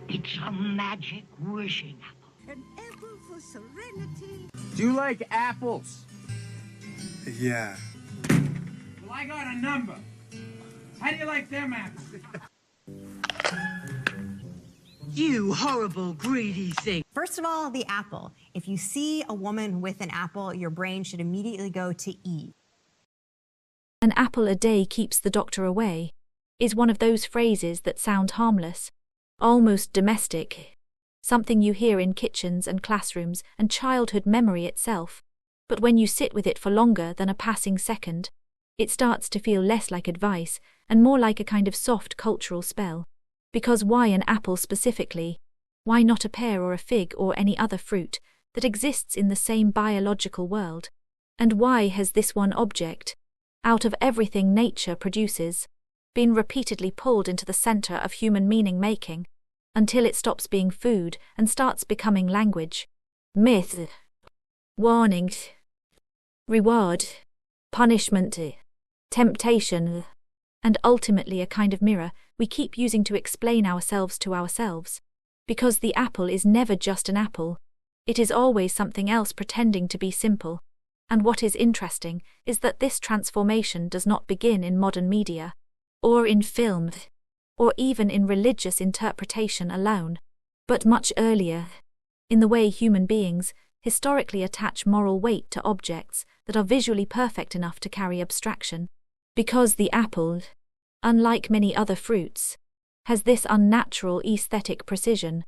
It's a magic wishing apple. An apple for serenity. Do you like apples? Yeah. Well, I got a number. How do you like them apples? You horrible, greedy thing. First of all, the apple. If you see a woman with an apple, your brain should immediately go to Eve. An apple a day keeps the doctor away is one of those phrases that sound harmless, almost domestic, something you hear in kitchens and classrooms and childhood memory itself. But when you sit with it for longer than a passing second, it starts to feel less like advice and more like a kind of soft cultural spell. Because why an apple specifically? Why not a pear or a fig or any other fruit that exists in the same biological world? And why has this one object, out of everything nature produces, been repeatedly pulled into the center of human meaning-making, until it stops being food and starts becoming language, myth, warning, reward, punishment, temptation, and ultimately a kind of mirror we keep using to explain ourselves to ourselves. Because the apple is never just an apple, it is always something else pretending to be simple. And what is interesting is that this transformation does not begin in modern media, or in film, or even in religious interpretation alone, but much earlier, in the way human beings historically attach moral weight to objects that are visually perfect enough to carry abstraction. Because the apple, unlike many other fruits, has this unnatural aesthetic precision,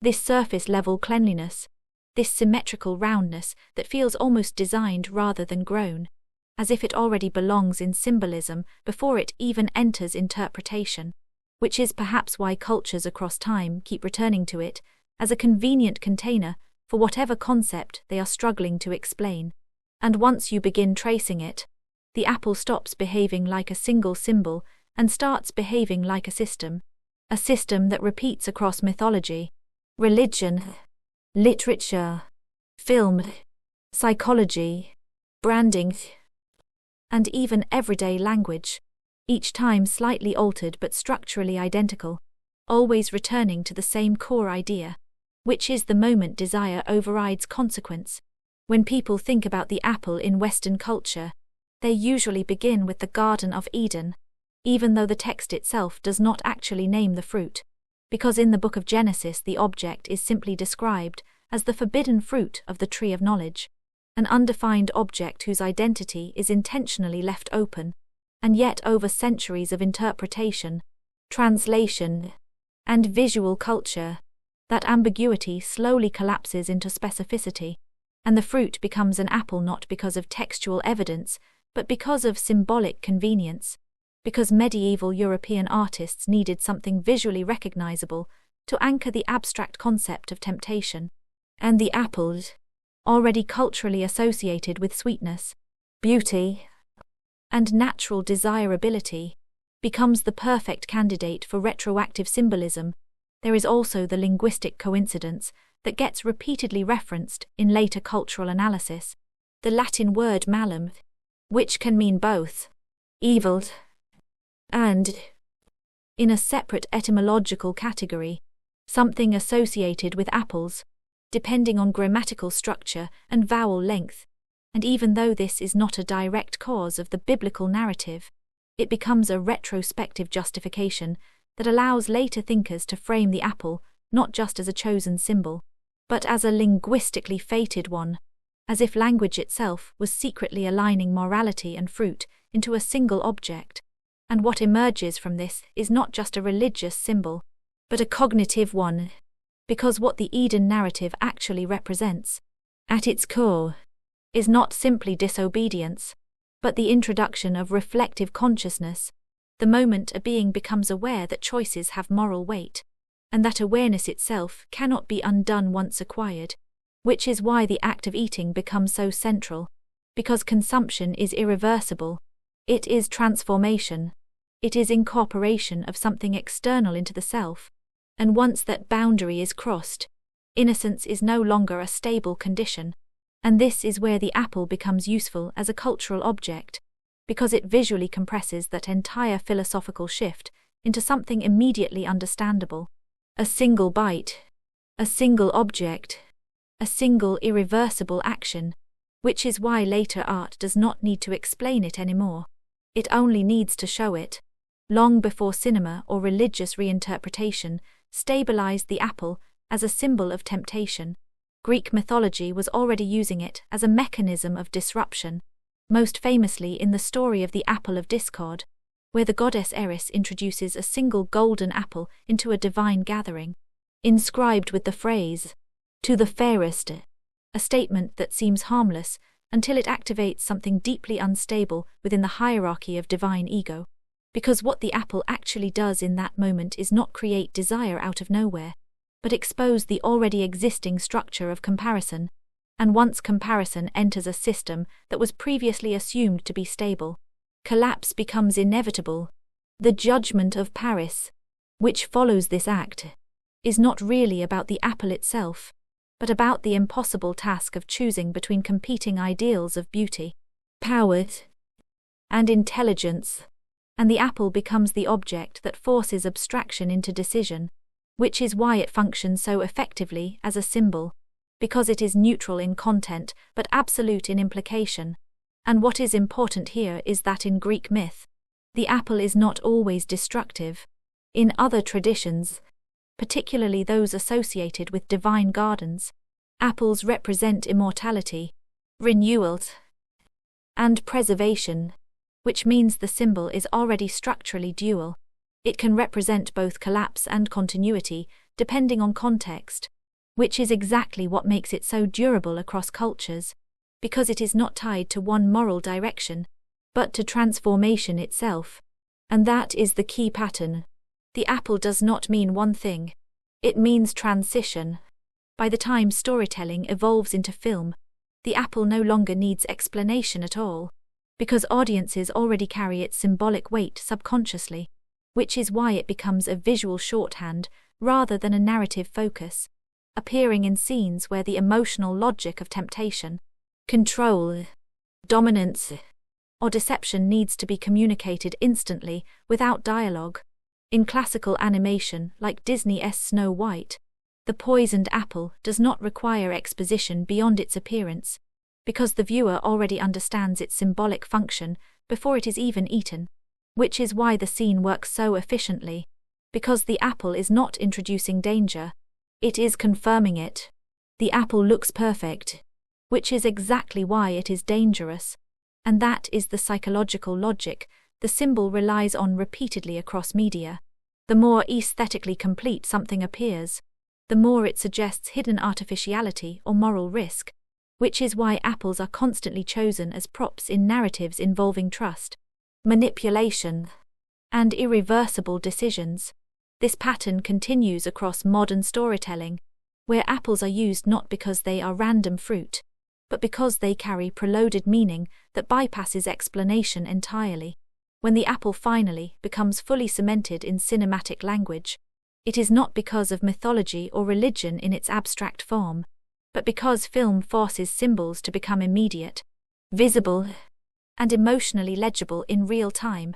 this surface-level cleanliness, this symmetrical roundness that feels almost designed rather than grown, as if it already belongs in symbolism before it even enters interpretation, which is perhaps why cultures across time keep returning to it as a convenient container for whatever concept they are struggling to explain. And once you begin tracing it, the apple stops behaving like a single symbol and starts behaving like a system that repeats across mythology, religion, literature, film, psychology, branding, and even everyday language, each time slightly altered but structurally identical, always returning to the same core idea, which is the moment desire overrides consequence. When people think about the apple in Western culture, they usually begin with the Garden of Eden, even though the text itself does not actually name the fruit, because in the book of Genesis the object is simply described as the forbidden fruit of the tree of knowledge, an undefined object whose identity is intentionally left open, and yet over centuries of interpretation, translation, and visual culture, that ambiguity slowly collapses into specificity, and the fruit becomes an apple not because of textual evidence, but because of symbolic convenience, because medieval European artists needed something visually recognizable to anchor the abstract concept of temptation, and the apple, already culturally associated with sweetness, beauty, and natural desirability, becomes the perfect candidate for retroactive symbolism. There is also the linguistic coincidence that gets repeatedly referenced in later cultural analysis, the Latin word malum, which can mean both evil and, in a separate etymological category, something associated with apples, depending on grammatical structure and vowel length. And even though this is not a direct cause of the biblical narrative, it becomes a retrospective justification that allows later thinkers to frame the apple not just as a chosen symbol, but as a linguistically fated one, as if language itself was secretly aligning morality and fruit into a single object. And what emerges from this is not just a religious symbol, but a cognitive one, because what the Eden narrative actually represents, at its core, is not simply disobedience, but the introduction of reflective consciousness, the moment a being becomes aware that choices have moral weight, and that awareness itself cannot be undone once acquired, which is why the act of eating becomes so central, because consumption is irreversible, it is transformation, it is incorporation of something external into the self, and once that boundary is crossed, innocence is no longer a stable condition, and this is where the apple becomes useful as a cultural object, because it visually compresses that entire philosophical shift into something immediately understandable. A single bite. A single object. A single irreversible action, which is why later art does not need to explain it anymore. It only needs to show it. Long before cinema or religious reinterpretation stabilized the apple as a symbol of temptation, Greek mythology was already using it as a mechanism of disruption, most famously in the story of the Apple of Discord, where the goddess Eris introduces a single golden apple into a divine gathering, inscribed with the phrase, "To the fairest," a statement that seems harmless until it activates something deeply unstable within the hierarchy of divine ego, because what the apple actually does in that moment is not create desire out of nowhere, but expose the already existing structure of comparison, and once comparison enters a system that was previously assumed to be stable, collapse becomes inevitable. The judgment of Paris, which follows this act, is not really about the apple itself, but about the impossible task of choosing between competing ideals of beauty, power, and intelligence, and the apple becomes the object that forces abstraction into decision, which is why it functions so effectively as a symbol, because it is neutral in content but absolute in implication. And what is important here is that in Greek myth, the apple is not always destructive. In other traditions, particularly those associated with divine gardens, apples represent immortality, renewal, and preservation, which means the symbol is already structurally dual. It can represent both collapse and continuity, depending on context, which is exactly what makes it so durable across cultures, because it is not tied to one moral direction, but to transformation itself. And that is the key pattern. The apple does not mean one thing. It means transition. By the time storytelling evolves into film, the apple no longer needs explanation at all, because audiences already carry its symbolic weight subconsciously, which is why it becomes a visual shorthand rather than a narrative focus, appearing in scenes where the emotional logic of temptation, control, dominance, or deception needs to be communicated instantly without dialogue. In classical animation like Disney's Snow White, the poisoned apple does not require exposition beyond its appearance, because the viewer already understands its symbolic function before it is even eaten, which is why the scene works so efficiently, because the apple is not introducing danger, it is confirming it. The apple looks perfect, which is exactly why it is dangerous, and that is the psychological logic the symbol relies on repeatedly across media. The more aesthetically complete something appears, the more it suggests hidden artificiality or moral risk, which is why apples are constantly chosen as props in narratives involving trust, manipulation, and irreversible decisions. This pattern continues across modern storytelling, where apples are used not because they are random fruit, but because they carry preloaded meaning that bypasses explanation entirely. When the apple finally becomes fully cemented in cinematic language, it is not because of mythology or religion in its abstract form, but because film forces symbols to become immediate, visible, and emotionally legible in real time.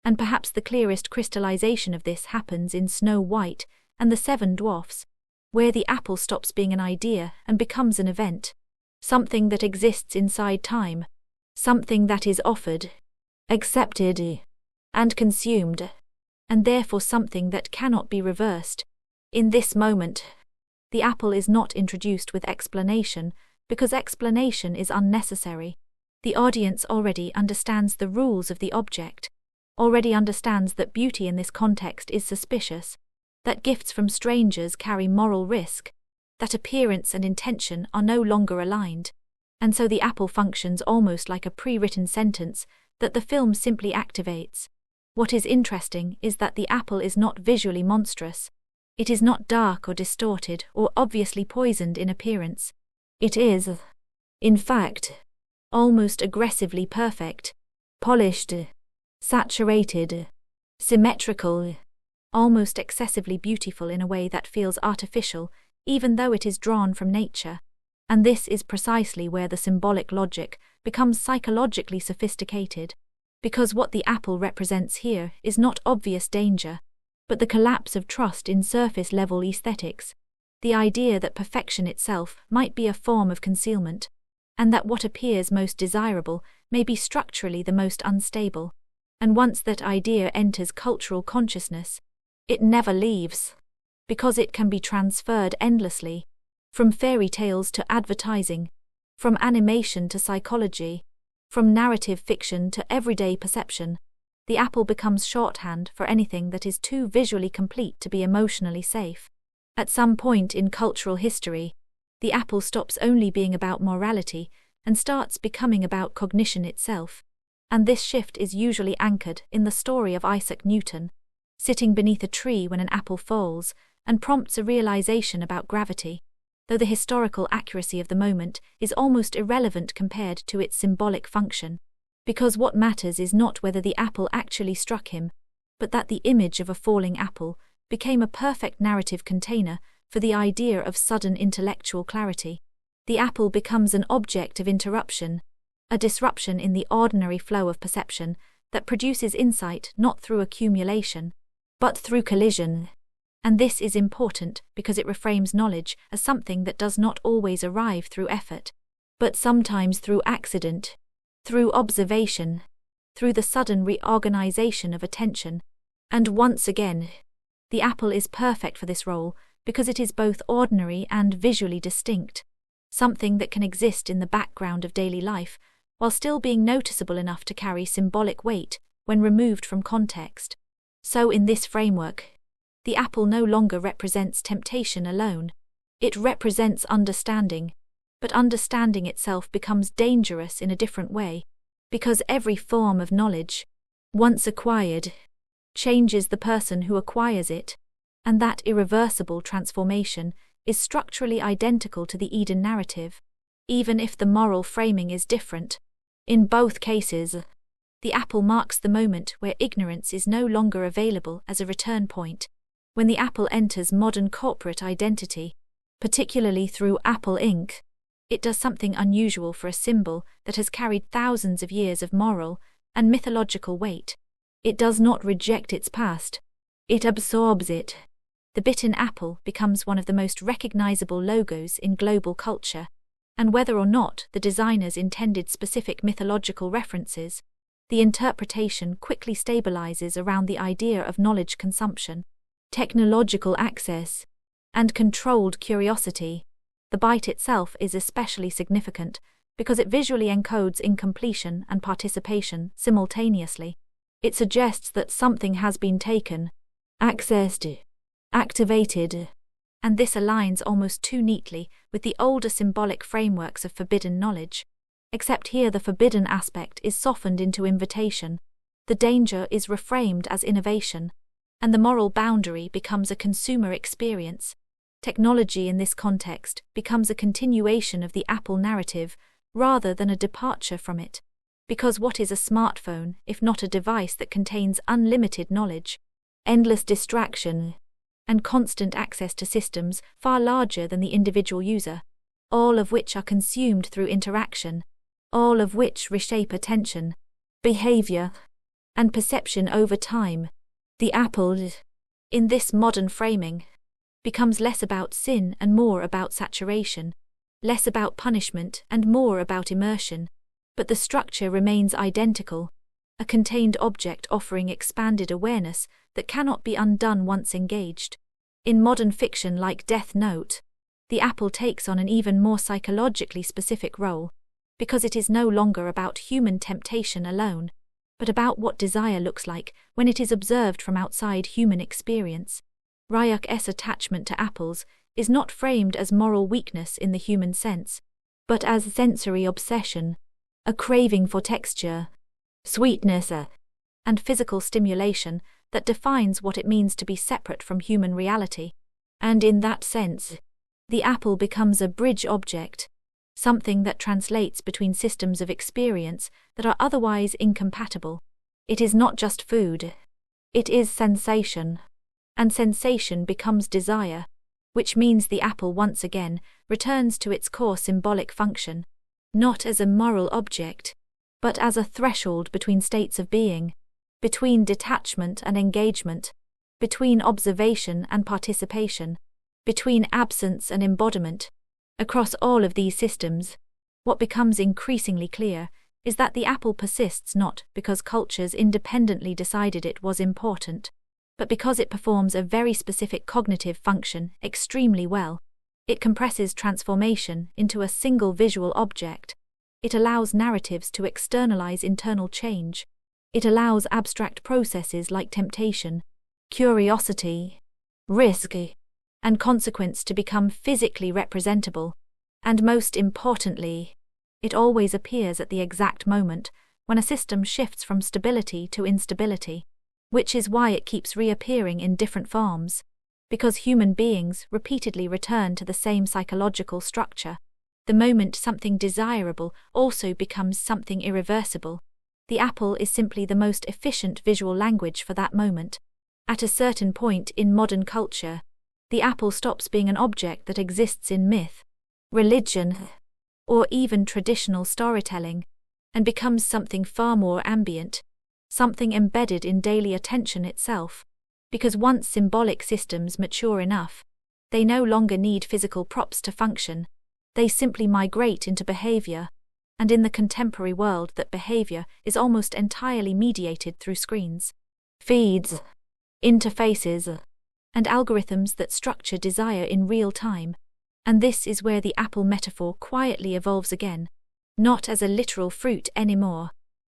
And perhaps the clearest crystallization of this happens in Snow White and the Seven Dwarfs, where the apple stops being an idea and becomes an event, something that exists inside time, something that is offered, accepted, and consumed, and therefore something that cannot be reversed. In this moment, the apple is not introduced with explanation, because explanation is unnecessary. The audience already understands the rules of the object, already understands that beauty in this context is suspicious, that gifts from strangers carry moral risk, that appearance and intention are no longer aligned, and so the apple functions almost like a pre-written sentence that the film simply activates. What is interesting is that the apple is not visually monstrous. It is not dark or distorted or obviously poisoned in appearance. It is, in fact, almost aggressively perfect, polished, saturated, symmetrical, almost excessively beautiful in a way that feels artificial, even though it is drawn from nature. And this is precisely where the symbolic logic becomes psychologically sophisticated, because what the apple represents here is not obvious danger. but the collapse of trust in surface-level aesthetics, the idea that perfection itself might be a form of concealment, and that what appears most desirable may be structurally the most unstable. And once that idea enters cultural consciousness, it never leaves, because it can be transferred endlessly, from fairy tales to advertising, from animation to psychology, from narrative fiction to everyday perception. The apple becomes shorthand for anything that is too visually complete to be emotionally safe. At some point in cultural history, the apple stops only being about morality and starts becoming about cognition itself, and this shift is usually anchored in the story of Isaac Newton, sitting beneath a tree when an apple falls and prompts a realization about gravity, though the historical accuracy of the moment is almost irrelevant compared to its symbolic function, because what matters is not whether the apple actually struck him, but that the image of a falling apple became a perfect narrative container for the idea of sudden intellectual clarity. The apple becomes an object of interruption, a disruption in the ordinary flow of perception that produces insight not through accumulation, but through collision. And this is important because it reframes knowledge as something that does not always arrive through effort, but sometimes through accident, through observation, through the sudden reorganization of attention. And once again, the apple is perfect for this role because it is both ordinary and visually distinct, something that can exist in the background of daily life while still being noticeable enough to carry symbolic weight when removed from context. So in this framework, the apple no longer represents temptation alone. It represents understanding, but understanding itself becomes dangerous in a different way, because every form of knowledge, once acquired, changes the person who acquires it, and that irreversible transformation is structurally identical to the Eden narrative, even if the moral framing is different. In both cases, the apple marks the moment where ignorance is no longer available as a return point. When the apple enters modern corporate identity, particularly through Apple Inc., it does something unusual for a symbol that has carried thousands of years of moral and mythological weight. It does not reject its past, it absorbs it. The bitten apple becomes one of the most recognizable logos in global culture, and whether or not the designers intended specific mythological references, the interpretation quickly stabilizes around the idea of knowledge consumption, technological access, and controlled curiosity. The bite itself is especially significant because it visually encodes incompletion and participation simultaneously. It suggests that something has been taken, accessed, activated, and this aligns almost too neatly with the older symbolic frameworks of forbidden knowledge, except here the forbidden aspect is softened into invitation, the danger is reframed as innovation, and the moral boundary becomes a consumer experience. Technology in this context becomes a continuation of the Apple narrative rather than a departure from it, because what is a smartphone if not a device that contains unlimited knowledge, endless distraction, and constant access to systems far larger than the individual user, all of which are consumed through interaction, all of which reshape attention, behavior, and perception over time. The apple, in this modern framing, becomes less about sin and more about saturation, less about punishment and more about immersion, but the structure remains identical, a contained object offering expanded awareness that cannot be undone once engaged. In modern fiction like Death Note, the apple takes on an even more psychologically specific role, because it is no longer about human temptation alone, but about what desire looks like when it is observed from outside human experience. Ryuk's attachment to apples is not framed as moral weakness in the human sense, but as sensory obsession, a craving for texture, sweetness, and physical stimulation that defines what it means to be separate from human reality. And in that sense, the apple becomes a bridge object, something that translates between systems of experience that are otherwise incompatible. It is not just food, it is sensation, and sensation becomes desire, which means the apple once again returns to its core symbolic function, not as a moral object, but as a threshold between states of being, between detachment and engagement, between observation and participation, between absence and embodiment. Across all of these systems, what becomes increasingly clear is that the apple persists not because cultures independently decided it was important, but because it performs a very specific cognitive function extremely well. It compresses transformation into a single visual object. It allows narratives to externalize internal change. It allows abstract processes like temptation, curiosity, risk, and consequence to become physically representable. And most importantly, it always appears at the exact moment when a system shifts from stability to instability, which is why it keeps reappearing in different forms, because human beings repeatedly return to the same psychological structure. The moment something desirable also becomes something irreversible. The apple is simply the most efficient visual language for that moment. At a certain point in modern culture, the apple stops being an object that exists in myth, religion, or even traditional storytelling, and becomes something far more ambient, something embedded in daily attention itself. Because once symbolic systems mature enough, they no longer need physical props to function. They simply migrate into behavior, and in the contemporary world that behavior is almost entirely mediated through screens, feeds, interfaces, and algorithms that structure desire in real time. And this is where the apple metaphor quietly evolves again, not as a literal fruit anymore,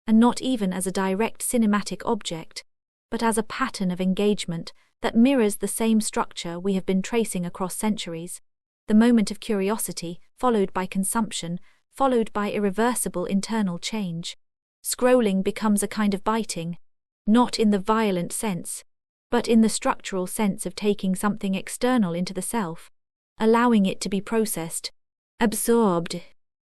and not even as a direct cinematic object, but as a pattern of engagement that mirrors the same structure we have been tracing across centuries. The moment of curiosity, followed by consumption, followed by irreversible internal change. Scrolling becomes a kind of biting, not in the violent sense, but in the structural sense of taking something external into the self, allowing it to be processed, absorbed,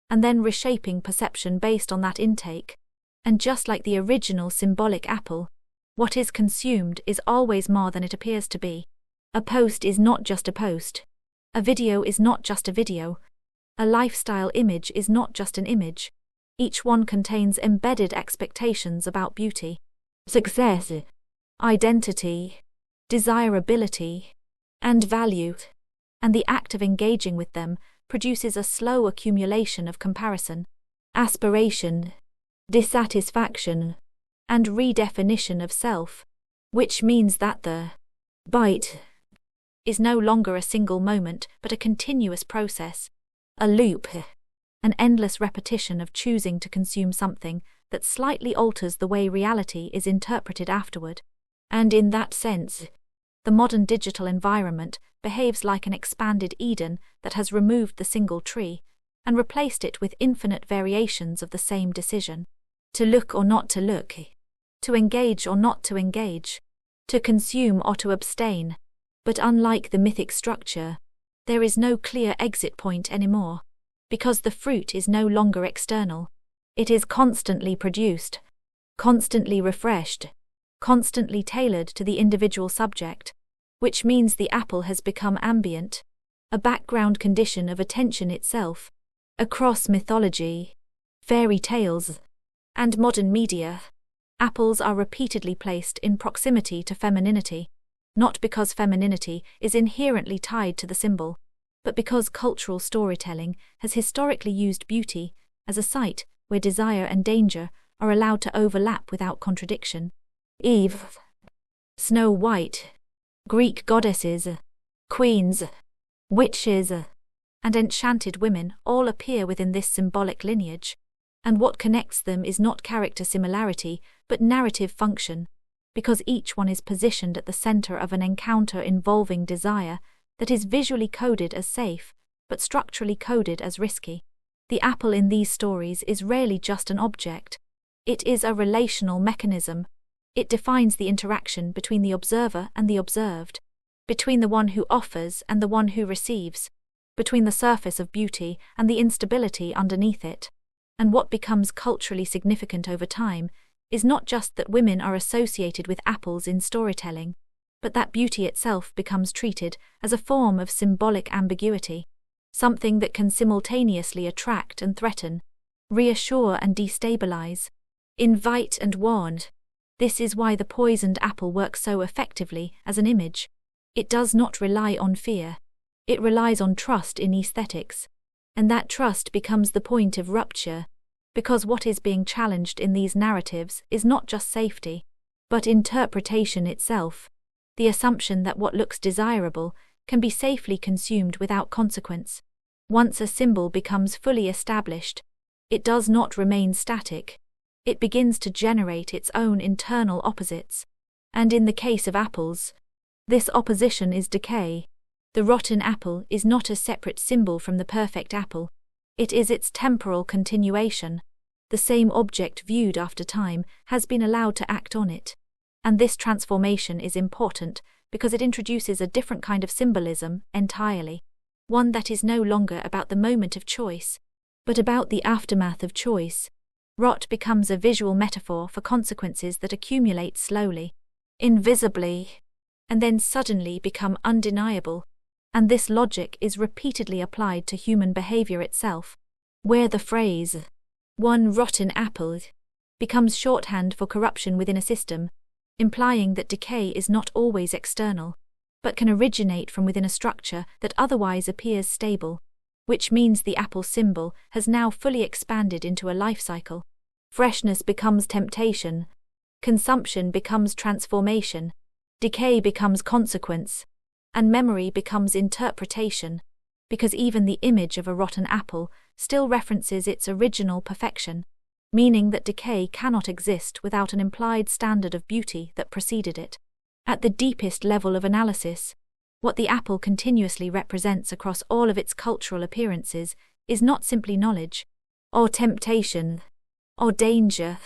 and then reshaping perception based on that intake. And just like the original symbolic apple, what is consumed is always more than it appears to be. A post is not just a post. A video is not just a video. A lifestyle image is not just an image. Each one contains embedded expectations about beauty, success, identity, desirability, and value. And the act of engaging with them produces a slow accumulation of comparison, aspiration, dissatisfaction, and redefinition of self, which means that the bite is no longer a single moment but a continuous process, a loop, an endless repetition of choosing to consume something that slightly alters the way reality is interpreted afterward. And in that sense, the modern digital environment behaves like an expanded Eden that has removed the single tree and replaced it with infinite variations of the same decision. To look or not to look, to engage or not to engage, to consume or to abstain. But unlike the mythic structure, there is no clear exit point anymore, because the fruit is no longer external. It is constantly produced, constantly refreshed, constantly tailored to the individual subject, which means the apple has become ambient, a background condition of attention itself. Across mythology, fairy tales, and modern media, apples are repeatedly placed in proximity to femininity, not because femininity is inherently tied to the symbol, but because cultural storytelling has historically used beauty as a site where desire and danger are allowed to overlap without contradiction. Eve, Snow White, Greek goddesses, queens, witches, and enchanted women all appear within this symbolic lineage, and what connects them is not character similarity but narrative function, because each one is positioned at the center of an encounter involving desire that is visually coded as safe but structurally coded as risky. The apple in these stories is rarely just an object. It is a relational mechanism. It defines the interaction between the observer and the observed, between the one who offers and the one who receives, between the surface of beauty and the instability underneath it. And what becomes culturally significant over time is not just that women are associated with apples in storytelling, but that beauty itself becomes treated as a form of symbolic ambiguity, something that can simultaneously attract and threaten, reassure and destabilize, invite and warn, This is why the poisoned apple works so effectively as an image. It does not rely on fear. It relies on trust in aesthetics. And that trust becomes the point of rupture, because what is being challenged in these narratives is not just safety, but interpretation itself, the assumption that what looks desirable can be safely consumed without consequence. Once a symbol becomes fully established, it does not remain static. It begins to generate its own internal opposites. And in the case of apples, this opposition is decay. The rotten apple is not a separate symbol from the perfect apple. It is its temporal continuation. The same object viewed after time has been allowed to act on it. And this transformation is important because it introduces a different kind of symbolism entirely, one that is no longer about the moment of choice, but about the aftermath of choice. Rot becomes a visual metaphor for consequences that accumulate slowly, invisibly, and then suddenly become undeniable. And this logic is repeatedly applied to human behavior itself, where the phrase, "one rotten apple," becomes shorthand for corruption within a system, implying that decay is not always external, but can originate from within a structure that otherwise appears stable, which means the apple symbol has now fully expanded into a life cycle. Freshness becomes temptation, consumption becomes transformation, decay becomes consequence, and memory becomes interpretation, because even the image of a rotten apple still references its original perfection, meaning that decay cannot exist without an implied standard of beauty that preceded it. At the deepest level of analysis, what the apple continuously represents across all of its cultural appearances is not simply knowledge, or temptation, or danger,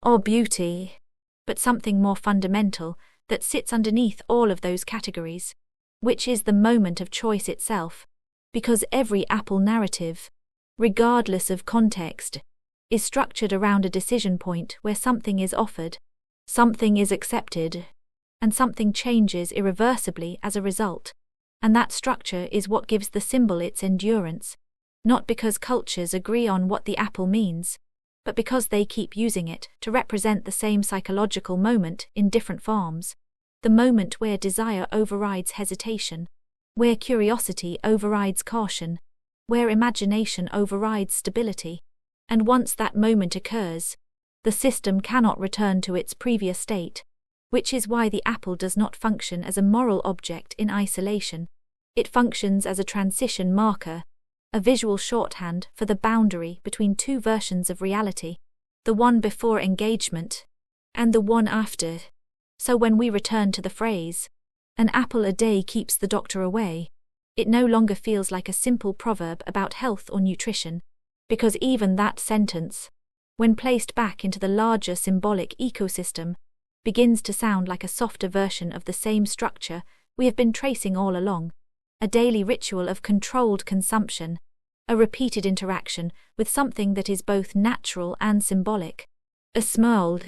or beauty, but something more fundamental that sits underneath all of those categories, which is the moment of choice itself, because every apple narrative, regardless of context, is structured around a decision point where something is offered, something is accepted, and something changes irreversibly as a result. And that structure is what gives the symbol its endurance, not because cultures agree on what the apple means, but because they keep using it to represent the same psychological moment in different forms. The moment where desire overrides hesitation, where curiosity overrides caution, where imagination overrides stability. And once that moment occurs, the system cannot return to its previous state, which is why the apple does not function as a moral object in isolation. It functions as a transition marker, a visual shorthand for the boundary between two versions of reality, the one before engagement, and the one after. So when we return to the phrase, "an apple a day keeps the doctor away," it no longer feels like a simple proverb about health or nutrition, because even that sentence, when placed back into the larger symbolic ecosystem, begins to sound like a softer version of the same structure we have been tracing all along, a daily ritual of controlled consumption, a repeated interaction with something that is both natural and symbolic, a small,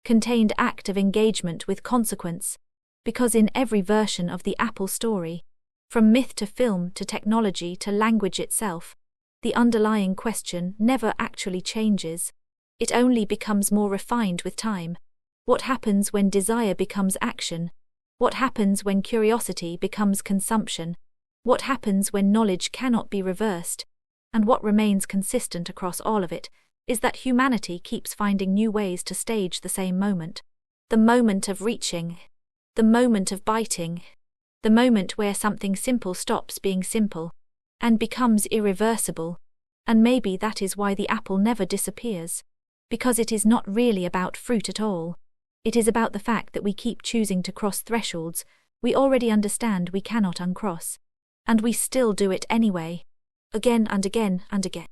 contained act of engagement with consequence, because in every version of the apple story, from myth to film to technology to language itself, the underlying question never actually changes. It only becomes more refined with time. What happens when desire becomes action? What happens when curiosity becomes consumption? What happens when knowledge cannot be reversed? And what remains consistent across all of it is that humanity keeps finding new ways to stage the same moment. The moment of reaching, the moment of biting, the moment where something simple stops being simple and becomes irreversible. And maybe that is why the apple never disappears, because it is not really about fruit at all. It is about the fact that we keep choosing to cross thresholds we already understand we cannot uncross. And we still do it anyway, again and again and again.